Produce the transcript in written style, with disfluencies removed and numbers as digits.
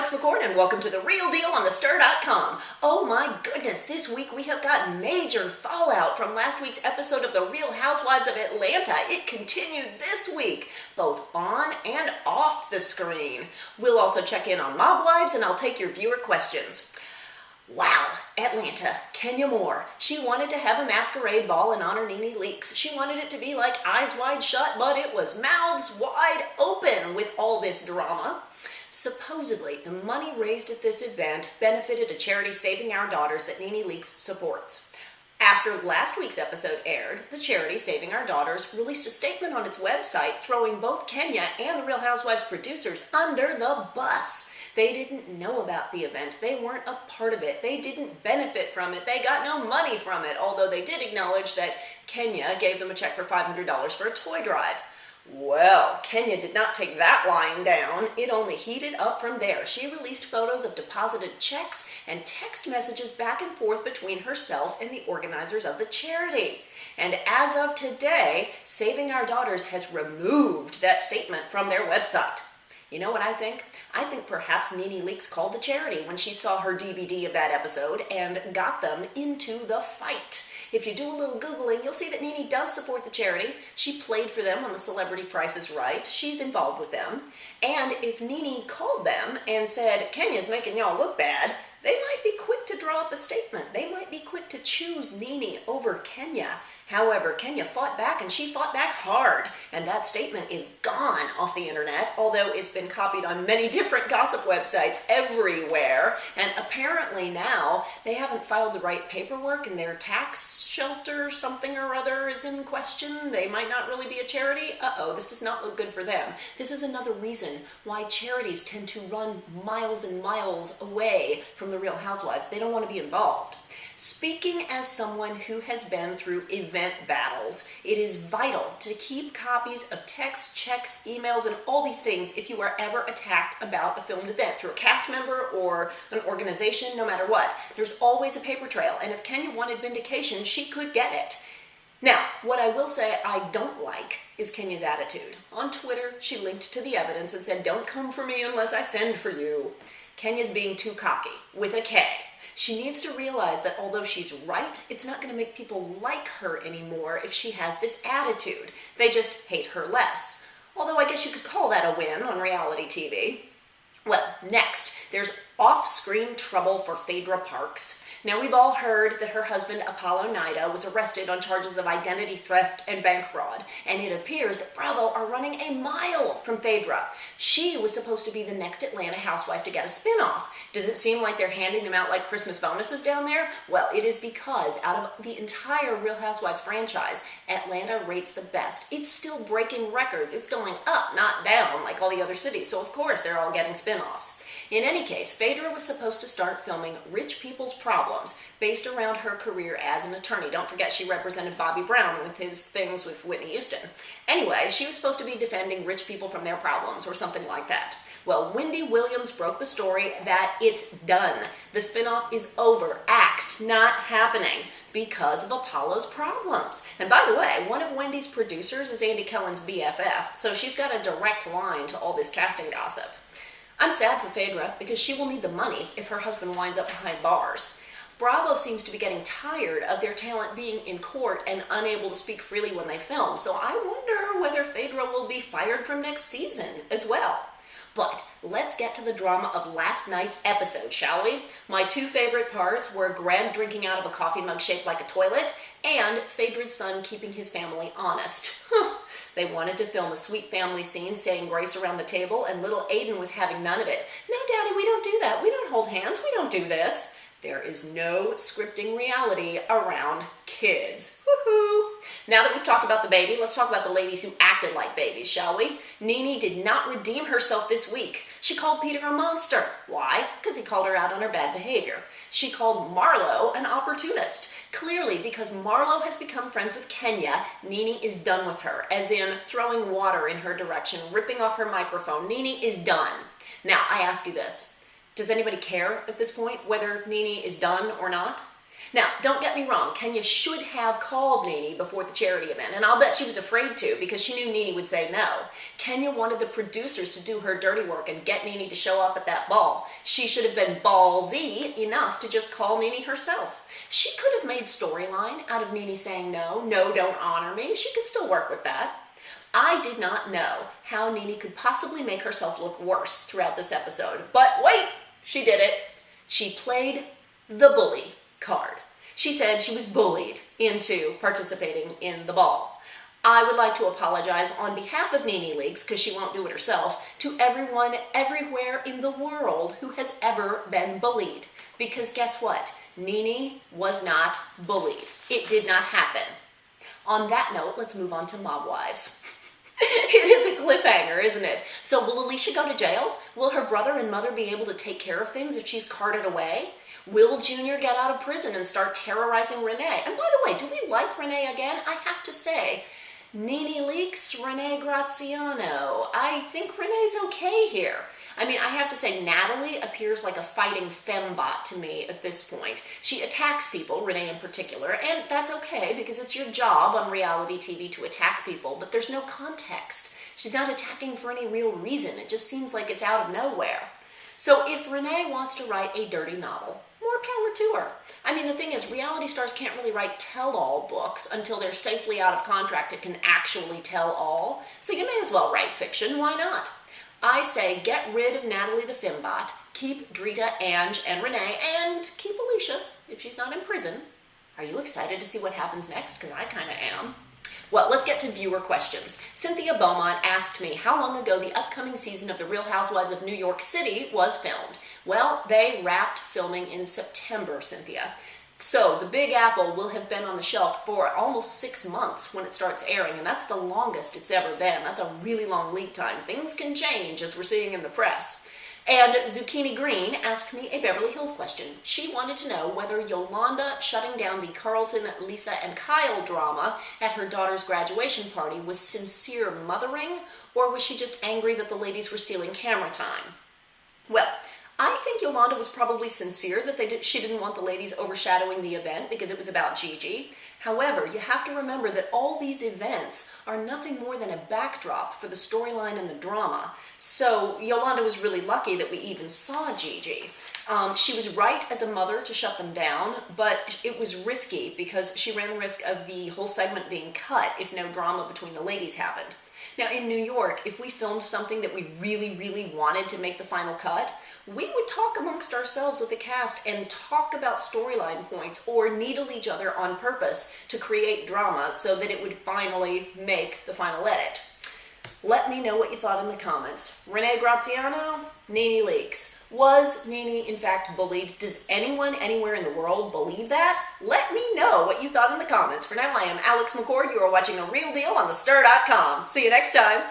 Alex McCord, and welcome to The Real Deal on thestir.com. Oh my goodness, this week we have got major fallout from last week's episode of The Real Housewives of Atlanta. It continued this week, both on and off the screen. We'll also check in on mob wives, and I'll take your viewer questions. Wow, Atlanta, Kenya Moore. She wanted to have a masquerade ball in honor NeNe Leakes. She wanted it to be like Eyes Wide Shut, but it was mouths wide open with all this drama. Supposedly, the money raised at this event benefited a charity Saving Our Daughters that NeNe Leakes supports. After last week's episode aired, the charity Saving Our Daughters released a statement on its website throwing both Kenya and the Real Housewives producers under the bus. They didn't know about the event. They weren't a part of it. They didn't benefit from it. They got no money from it, although they did acknowledge that Kenya gave them a check for $500 for a toy drive. Well, Kenya did not take that lying down. It only heated up from there. She released photos of deposited checks and text messages back and forth between herself and the organizers of the charity. And as of today, Saving Our Daughters has removed that statement from their website. You know what I think? I think perhaps NeNe Leakes called the charity when she saw her DVD of that episode and got them into the fight. If you do a little Googling, you'll see that NeNe does support the charity. She played for them on the Celebrity Price is Right. She's involved with them. And if NeNe called them and said, Kenya's making y'all look bad, they might be quick to draw up a statement. They might be quick to choose NeNe over Kenya. However, Kenya fought back, and she fought back hard, and that statement is gone off the internet, although it's been copied on many different gossip websites everywhere, and apparently now they haven't filed the right paperwork, and their tax shelter something or other is in question. They might not really be a charity. Uh-oh, this does not look good for them. This is another reason why charities tend to run miles and miles away from the Real Housewives. They don't want to be involved. Speaking as someone who has been through event battles, it is vital to keep copies of texts, checks, emails, and all these things if you are ever attacked about a filmed event through a cast member or an organization, no matter what. There's always a paper trail, and if Kenya wanted vindication, she could get it. Now, what I will say I don't like is Kenya's attitude. On Twitter, she linked to the evidence and said, "Don't come for me unless I send for you." Kenya's being too cocky, with a K. She needs to realize that although she's right, it's not going to make people like her anymore if she has this attitude. They just hate her less. Although I guess you could call that a win on reality TV. Well, next, there's off-screen trouble for Phaedra Parks. Now, we've all heard that her husband, Apollo Nida, was arrested on charges of identity theft and bank fraud, and it appears that Bravo are running a mile from Phaedra. She was supposed to be the next Atlanta housewife to get a spinoff. Does it seem like they're handing them out like Christmas bonuses down there? Well, it is because out of the entire Real Housewives franchise, Atlanta rates the best. It's still breaking records. It's going up, not down, like all the other cities, so of course they're all getting spinoffs. In any case, Phaedra was supposed to start filming Rich People's Problems based around her career as an attorney. Don't forget she represented Bobby Brown with his things with Whitney Houston. Anyway, she was supposed to be defending rich people from their problems or something like that. Well, Wendy Williams broke the story that it's done. The spinoff is over, axed, not happening because of Apollo's problems. And by the way, one of Wendy's producers is Andy Cohen's BFF, so she's got a direct line to all this casting gossip. I'm sad for Phaedra because she will need the money if her husband winds up behind bars. Bravo seems to be getting tired of their talent being in court and unable to speak freely when they film, so I wonder whether Phaedra will be fired from next season as well. But let's get to the drama of last night's episode, shall we? My two favorite parts were Greg drinking out of a coffee mug shaped like a toilet and Phaedra's son keeping his family honest. They wanted to film a sweet family scene saying grace around the table, and little Aiden was having none of it. "No, Daddy, we don't do that. We don't hold hands. We don't do this." There is no scripting reality around kids. Woohoo! Now that we've talked about the baby, let's talk about the ladies who acted like babies, shall we? NeNe did not redeem herself this week. She called Peter a monster. Why? Because he called her out on her bad behavior. She called Marlo an opportunist. Clearly, because Marlo has become friends with Kenya, NeNe is done with her, as in throwing water in her direction, ripping off her microphone. NeNe is done. Now, I ask you this. Does anybody care at this point whether NeNe is done or not? Now, don't get me wrong, Kenya should have called Nene before the charity event, and I'll bet she was afraid to because she knew Nene would say no. Kenya wanted the producers to do her dirty work and get Nene to show up at that ball. She should have been ballsy enough to just call Nene herself. She could have made storyline out of Nene saying no, don't honor me. She could still work with that. I did not know how Nene could possibly make herself look worse throughout this episode, but wait, she did it. She played the bully card. She said she was bullied into participating in the ball. I would like to apologize on behalf of Nene Leakes, because she won't do it herself, to everyone everywhere in the world who has ever been bullied. Because guess what? Nene was not bullied. It did not happen. On that note, let's move on to Mob Wives. It is a cliffhanger, isn't it? So will Alicia go to jail? Will her brother and mother be able to take care of things if she's carted away? Will Junior get out of prison and start terrorizing Renee? And by the way, do we like Renee again? I have to say, Nene Leakes, Renee Graziano. I think Renee's okay here. I mean, I have to say, Natalie appears like a fighting fembot to me at this point. She attacks people, Renee in particular, and that's okay because it's your job on reality TV to attack people, but there's no context. She's not attacking for any real reason. It just seems like it's out of nowhere. So if Renee wants to write a dirty novel, more power to her. I mean, the thing is, reality stars can't really write tell-all books until they're safely out of contract and can actually tell all. So you may as well write fiction. Why not? I say get rid of Natalie the Fembot, keep Drita, Ange, and Renee, and keep Alicia if she's not in prison. Are you excited to see what happens next? Because I kind of am. Well, let's get to viewer questions. Cynthia Beaumont asked me how long ago the upcoming season of The Real Housewives of New York City was filmed. Well, they wrapped filming in September, Cynthia. So the Big Apple will have been on the shelf for almost 6 months when it starts airing, and that's the longest it's ever been. That's a really long lead time. Things can change, as we're seeing in the press. And Zucchini Green asked me a Beverly Hills question. She wanted to know whether Yolanda shutting down the Carlton, Lisa, and Kyle drama at her daughter's graduation party was sincere mothering, or was she just angry that the ladies were stealing camera time? Well, I think Yolanda was probably sincere that she didn't want the ladies overshadowing the event because it was about Gigi. However, you have to remember that all these events are nothing more than a backdrop for the storyline and the drama. So Yolanda was really lucky that we even saw Gigi. She was right as a mother to shut them down, but it was risky because she ran the risk of the whole segment being cut if no drama between the ladies happened. Now in New York, if we filmed something that we really, really wanted to make the final cut, we would talk amongst ourselves with the cast and talk about storyline points or needle each other on purpose to create drama so that it would finally make the final edit. Let me know what you thought in the comments. Renee Graziano, Nene Leakes. Was Nene in fact bullied? Does anyone anywhere in the world believe that? Let me know what you thought in the comments. For now, I am Alex McCord. You are watching The Real Deal on TheStir.com. See you next time.